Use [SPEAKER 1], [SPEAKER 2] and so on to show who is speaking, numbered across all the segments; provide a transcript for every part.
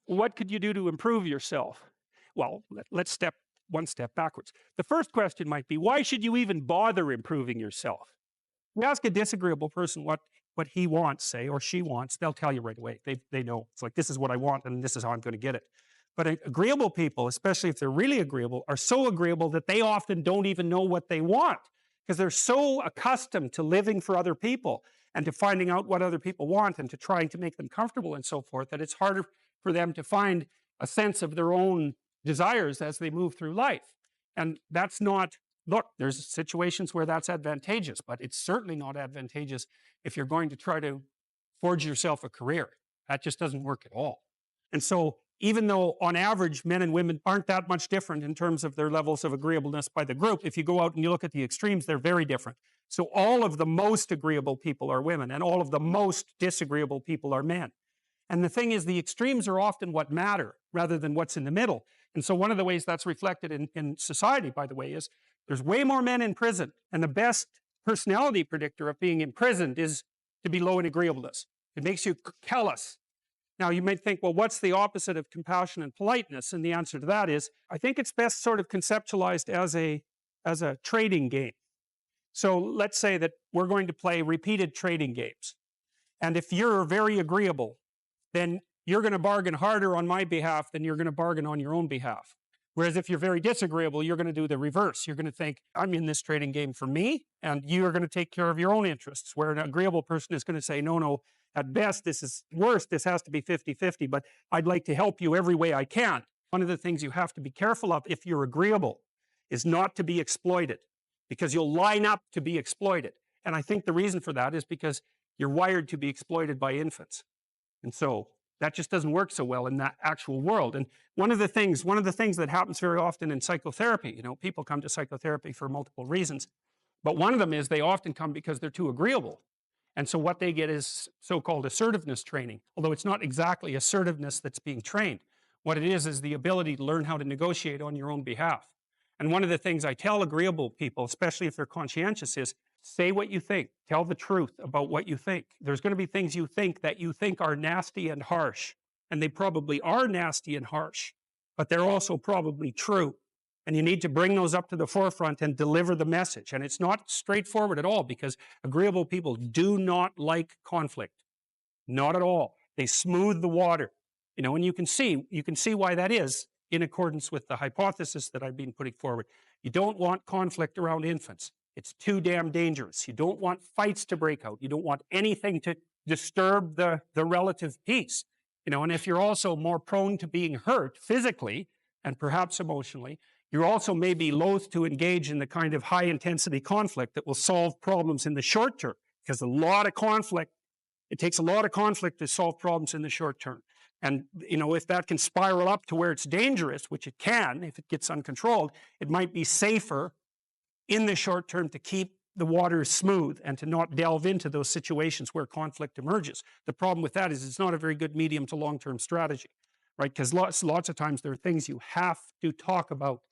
[SPEAKER 1] What could you do to improve yourself? Well, let's step one step backwards. The first question might be, why should you even bother improving yourself? You ask a disagreeable person what he wants, say, or she wants, they'll tell you right away. They know. It's like, this is what I want, and this is how I'm going to get it. But agreeable people, especially if they're really agreeable, are so agreeable that they often don't even know what they want because they're so accustomed to living for other people and to finding out what other people want and to trying to make them comfortable and so forth, that it's harder for them to find a sense of their own desires as they move through life. And that's not, look, there's situations where that's advantageous, but it's certainly not advantageous if you're going to try to forge yourself a career. That just doesn't work at all. And so, even though on average men and women aren't that much different in terms of their levels of agreeableness by the group, if you go out and you look at the extremes, they're very different. So all of the most agreeable people are women, and all of the most disagreeable people are men. And the thing is, the extremes are often what matter rather than what's in the middle. And so one of the ways that's reflected in society, by the way, is there's way more men in prison. And the best personality predictor of being imprisoned is to be low in agreeableness. It makes you callous. Now, you might think, well, what's the opposite of compassion and politeness? And the answer to that is, I think it's best sort of conceptualized as a trading game. So let's say that we're going to play repeated trading games. And if you're very agreeable, then you're going to bargain harder on my behalf than you're going to bargain on your own behalf. Whereas if you're very disagreeable, you're going to do the reverse. You're going to think, I'm in this trading game for me, and you're going to take care of your own interests. Where an agreeable person is going to say, no, at best, this is worse. This has to be 50-50, but I'd like to help you every way I can. One of the things you have to be careful of if you're agreeable is not to be exploited, because you'll line up to be exploited. And I think the reason for that is because you're wired to be exploited by infants. And so that just doesn't work so well in that actual world. And one of the things that happens very often in psychotherapy, people come to psychotherapy for multiple reasons, but one of them is they often come because they're too agreeable. And so what they get is so-called assertiveness training, although it's not exactly assertiveness that's being trained. What it is the ability to learn how to negotiate on your own behalf. And one of the things I tell agreeable people, especially if they're conscientious, is say what you think. Tell the truth about what you think. There's going to be things you think that you think are nasty and harsh, and they probably are nasty and harsh, but they're also probably true. And you need to bring those up to the forefront and deliver the message. And it's not straightforward at all, because agreeable people do not like conflict. Not at all. They smooth the water. And you can see why that is in accordance with the hypothesis that I've been putting forward. You don't want conflict around infants. It's too damn dangerous. You don't want fights to break out. You don't want anything to disturb the relative peace. And if you're also more prone to being hurt physically and perhaps emotionally, you're also maybe loath to engage in the kind of high-intensity conflict that will solve problems in the short term, because it takes a lot of conflict to solve problems in the short term. And, if that can spiral up to where it's dangerous, which it can if it gets uncontrolled, it might be safer in the short term to keep the water smooth and to not delve into those situations where conflict emerges. The problem with that is it's not a very good medium to long-term strategy, right? Because lots of times there are things you have to talk about,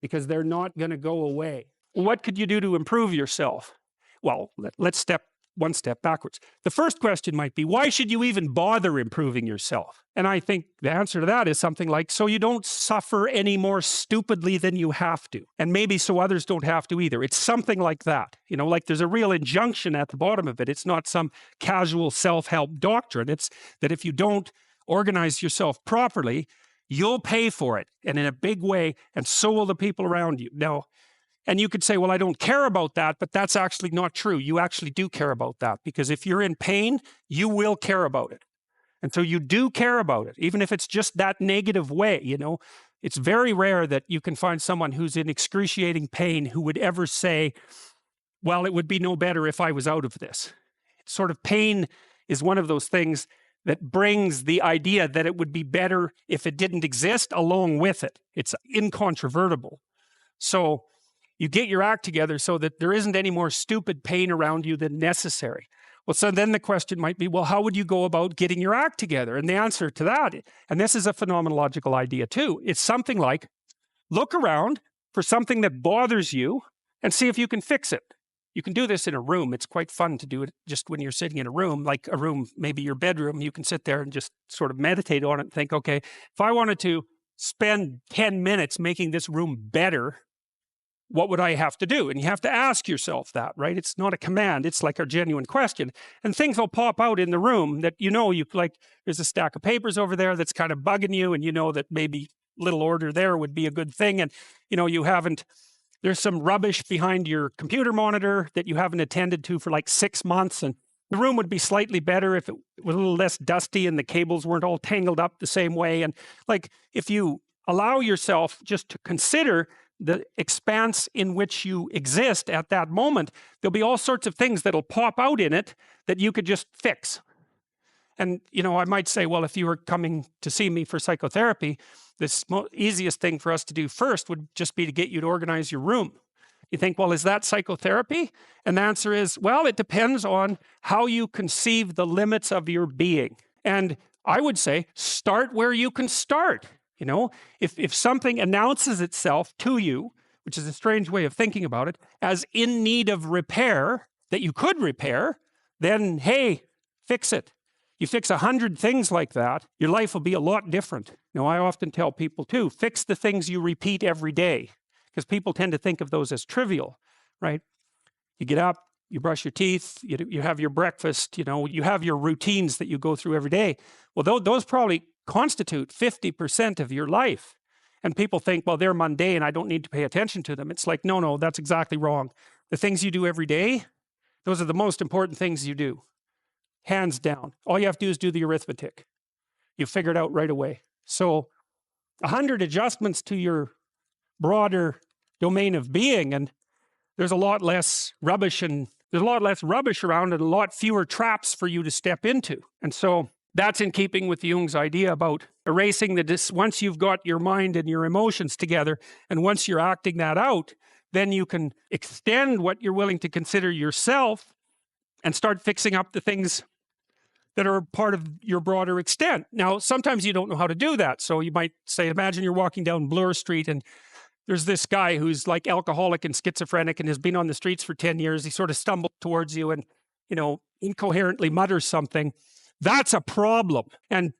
[SPEAKER 1] because they're not going to go away. What could you do to improve yourself? Well, let's step one step backwards. The first question might be, why should you even bother improving yourself? And I think the answer to that is something like, so you don't suffer any more stupidly than you have to. And maybe so others don't have to either. It's something like that. Like there's a real injunction at the bottom of it. It's not some casual self-help doctrine. It's that if you don't organize yourself properly, you'll pay for it, and in a big way, and so will the people around you. Now, and you could say, well, I don't care about that, but that's actually not true. You actually do care about that, because if you're in pain, you will care about it. And so you do care about it, even if it's just that negative way. It's very rare that you can find someone who's in excruciating pain who would ever say, well, it would be no better if I was out of this. Sort of pain is one of those things that brings the idea that it would be better if it didn't exist along with it. It's incontrovertible. So you get your act together so that there isn't any more stupid pain around you than necessary. Well, so then the question might be, well, how would you go about getting your act together? And the answer to that, and this is a phenomenological idea too, it's something like, look around for something that bothers you and see if you can fix it. You can do this in a room. It's quite fun to do it just when you're sitting in a room, like a room, maybe your bedroom. You can sit there and just sort of meditate on it and think, okay, if I wanted to spend 10 minutes making this room better, what would I have to do? And you have to ask yourself that, right? It's not a command. It's like a genuine question. And things will pop out in the room that, you like, there's a stack of papers over there that's kind of bugging you. And you know that maybe little order there would be a good thing. And, there's some rubbish behind your computer monitor that you haven't attended to for like 6 months. And the room would be slightly better if it was a little less dusty and the cables weren't all tangled up the same way. And like, if you allow yourself just to consider the expanse in which you exist at that moment, there'll be all sorts of things that'll pop out in it that you could just fix. And, I might say, well, if you were coming to see me for psychotherapy, the easiest thing for us to do first would just be to get you to organize your room. You think, well, is that psychotherapy? And the answer is, well, it depends on how you conceive the limits of your being. And I would say, start where you can start. If something announces itself to you, which is a strange way of thinking about it, as in need of repair, that you could repair, then, hey, fix it. You fix 100 things like that, your life will be a lot different. I often tell people too, fix the things you repeat every day, because people tend to think of those as trivial, right? You get up, you brush your teeth, you have your breakfast, you have your routines that you go through every day. Well, those probably constitute 50% of your life. And people think, well, they're mundane, I don't need to pay attention to them. It's like, no, that's exactly wrong. The things you do every day, those are the most important things you do. Hands down. All you have to do is do the arithmetic. You figure it out right away. So 100 adjustments to your broader domain of being, and there's a lot less rubbish around and a lot fewer traps for you to step into. And so that's in keeping with Jung's idea about erasing once you've got your mind and your emotions together, and once you're acting that out, then you can extend what you're willing to consider yourself and start fixing up the things that are part of your broader extent. Now, sometimes you don't know how to do that. So you might say, imagine you're walking down Bloor Street and there's this guy who's like alcoholic and schizophrenic and has been on the streets for 10 years. He sort of stumbles towards you and, incoherently mutters something. That's a problem. And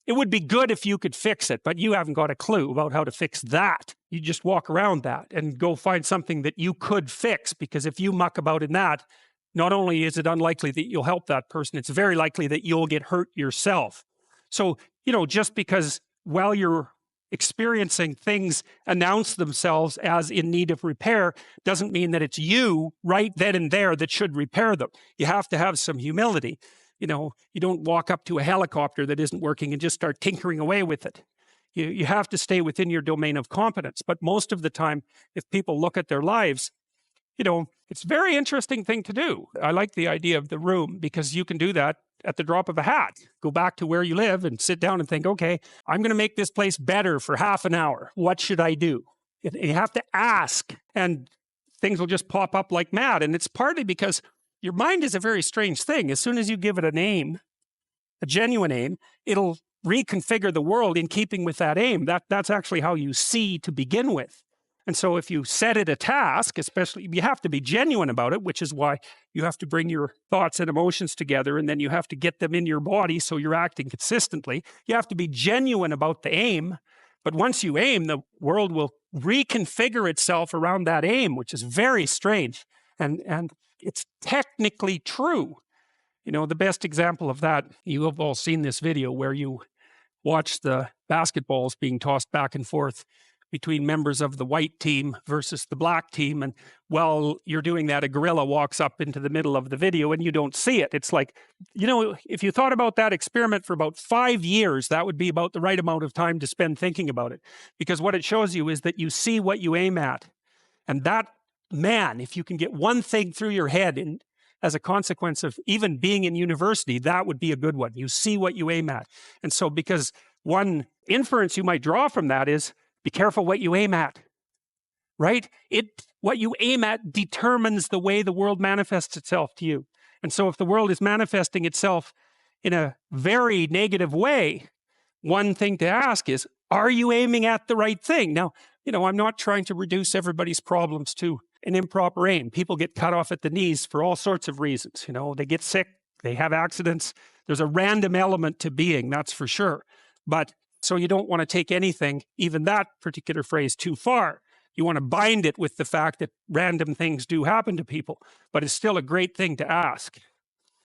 [SPEAKER 1] it would be good if you could fix it, but you haven't got a clue about how to fix that. You just walk around that and go find something that you could fix, because if you muck about in that, not only is it unlikely that you'll help that person, it's very likely that you'll get hurt yourself. So, just because while you're experiencing things announce themselves as in need of repair, doesn't mean that it's you right then and there that should repair them. You have to have some humility. You don't walk up to a helicopter that isn't working and just start tinkering away with it. You have to stay within your domain of competence. But most of the time, if people look at their lives, it's a very interesting thing to do. I like the idea of the room, because you can do that at the drop of a hat. Go back to where you live and sit down and think, okay, I'm going to make this place better for half an hour. What should I do? You have to ask, and things will just pop up like mad. And it's partly because your mind is a very strange thing. As soon as you give it a name, a genuine aim, it'll reconfigure the world in keeping with that aim. That's actually how you see to begin with. And so if you set it a task, especially, you have to be genuine about it, which is why you have to bring your thoughts and emotions together, and then you have to get them in your body so you're acting consistently. You have to be genuine about the aim. But once you aim, the world will reconfigure itself around that aim, which is very strange. And it's technically true. The best example of that, you have all seen this video where you watch the basketballs being tossed back and forth between members of the white team versus the black team. And while you're doing that, a gorilla walks up into the middle of the video and you don't see it. It's like, if you thought about that experiment for about 5 years, that would be about the right amount of time to spend thinking about it. Because what it shows you is that you see what you aim at. And that, man, if you can get one thing through your head and as a consequence of even being in university, that would be a good one. You see what you aim at. And so because one inference you might draw from that is, be careful what you aim at, right? What you aim at determines the way the world manifests itself to you. And so if the world is manifesting itself in a very negative way, one thing to ask is, are you aiming at the right thing? Now, I'm not trying to reduce everybody's problems to an improper aim. People get cut off at the knees for all sorts of reasons. They get sick, they have accidents. There's a random element to being, that's for sure. But so you don't want to take anything, even that particular phrase, too far. You want to bind it with the fact that random things do happen to people, but it's still a great thing to ask.